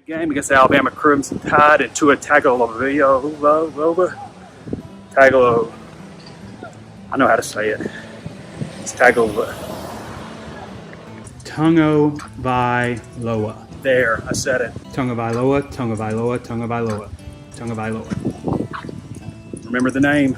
game against the Alabama Crimson Tide and Tua Tagovailoa. I know how to say it. It's Tagovailoa. Tagovailoa. There, I said it. Tagovailoa, Tagovailoa, Tagovailoa, Tagovailoa. Remember the name.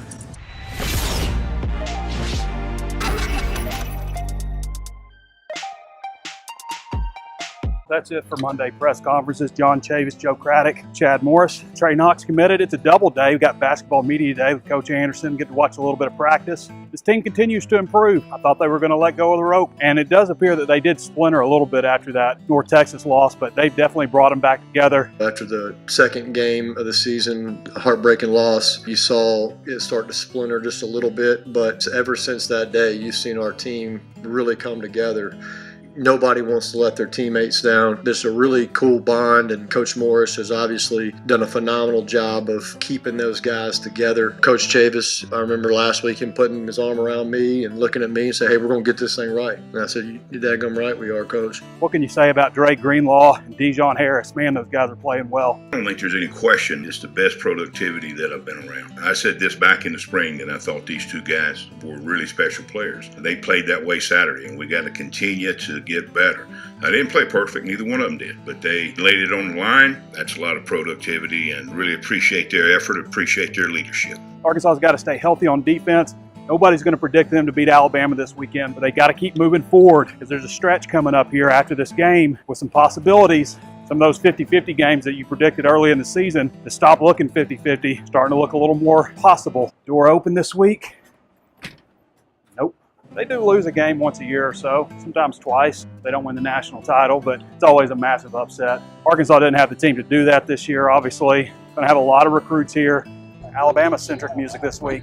That's it for Monday press conferences. John Chavis, Joe Craddock, Chad Morris, Trey Knox committed. It's a double day. We've got basketball media day with Coach Anderson. Get to watch a little bit of practice. This team continues to improve. I thought they were going to let go of the rope, and it does appear that they did splinter a little bit after that North Texas loss, but they've definitely brought them back together. After the second game of the season, a heartbreaking loss, you saw it start to splinter just a little bit, but ever since that day, you've seen our team really come together. Nobody wants to let their teammates down. This is a really cool bond, and Coach Morris has obviously done a phenomenal job of keeping those guys together. Coach Chavis, I remember last week him putting his arm around me and looking at me and saying, "Hey, we're going to get this thing right." And I said, "You're daggum right, we are, Coach." What can you say about Drake Greenlaw and Dijon Harris? Man, those guys are playing well. I don't think there's any question it's the best productivity that I've been around. I said this back in the spring that I thought these two guys were really special players. They played that way Saturday, and we got to continue to get better. I didn't play perfect, neither one of them did, but they laid it on the line. That's a lot of productivity, and really appreciate their effort, appreciate their leadership. Arkansas's got to stay healthy on defense. Nobody's going to predict them to beat Alabama this weekend, but they got to keep moving forward because there's a stretch coming up here after this game with some possibilities. Some of those 50-50 games that you predicted early in the season to stop looking 50-50, starting to look a little more possible. Door open this week? Nope. They do lose a game once a year or so, sometimes twice. They don't win the national title, but it's always a massive upset. Arkansas didn't have the team to do that this year, obviously. Going to have a lot of recruits here. Alabama-centric music this week.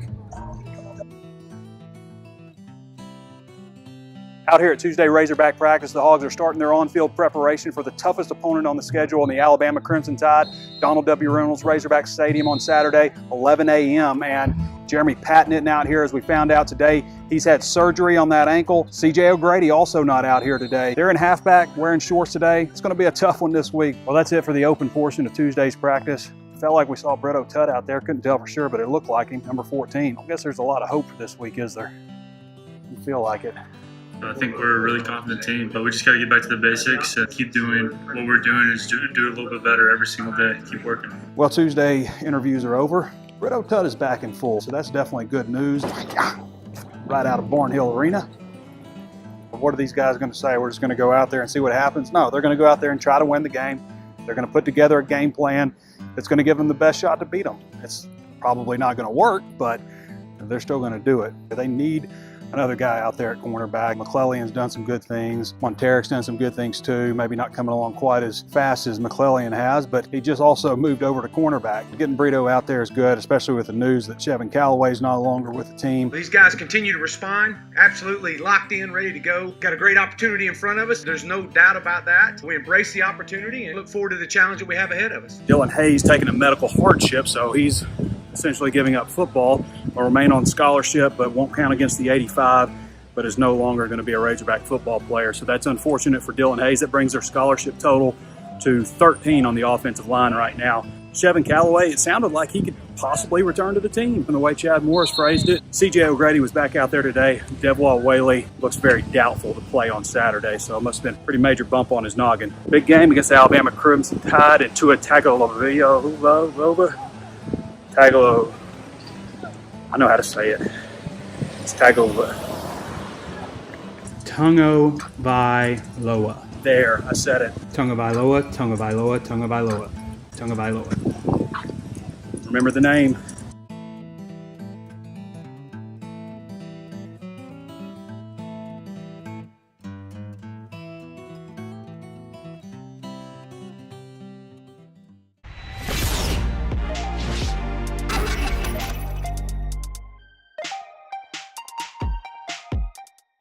Out here at Tuesday Razorback practice, the Hogs are starting their on-field preparation for the toughest opponent on the schedule in the Alabama Crimson Tide, Donald W. Reynolds Razorback Stadium on Saturday, 11 a.m. And Jeremy Patton out here, as we found out today. He's had surgery on that ankle. C.J. O'Grady also not out here today. They're in halfback, wearing shorts today. It's going to be a tough one this week. Well, that's it for the open portion of Tuesday's practice. Felt like we saw Brett O'Tutt out there. Couldn't tell for sure, but it looked like him, number 14. I guess there's a lot of hope for this week, is there? You feel like it? I think we're a really confident team, but we just got to get back to the basics and keep doing what we're doing is do it a little bit better every single day. Keep working. Well, Tuesday interviews are over. Brett O'Tutt is back in full, so that's definitely good news. Right out of Barnhill Arena. But what are these guys going to say? We're just going to go out there and see what happens? No, they're going to go out there and try to win the game. They're going to put together a game plan that's going to give them the best shot to beat them. It's probably not going to work, but they're still going to do it. They need another guy out there at cornerback. McClellan's done some good things. Monteric's done some good things too. Maybe not coming along quite as fast as McClellan has, but he just also moved over to cornerback. Getting Brito out there is good, especially with the news that Chevin Callaway's no longer with the team. These guys continue to respond, absolutely locked in, ready to go. Got a great opportunity in front of us. There's no doubt about that. We embrace the opportunity and look forward to the challenge that we have ahead of us. Dylan Hayes taking a medical hardship, so he's essentially giving up football. Will remain on scholarship, but won't count against the 85, but is no longer going to be a Razorback football player. So that's unfortunate for Dylan Hayes. That brings their scholarship total to 13 on the offensive line right now. Chevin Callaway, it sounded like he could possibly return to the team from the way Chad Morris phrased it. C.J. O'Grady was back out there today. Devwall Whaley looks very doubtful to play on Saturday, so it must have been a pretty major bump on his noggin. Big game against the Alabama Crimson Tide and Tua Tagovailoa. I know how to say it. It's Tagovailoa. Tagovailoa. There, I said it. Tagovailoa, Tagovailoa, Tagovailoa, Tagovailoa. Remember the name.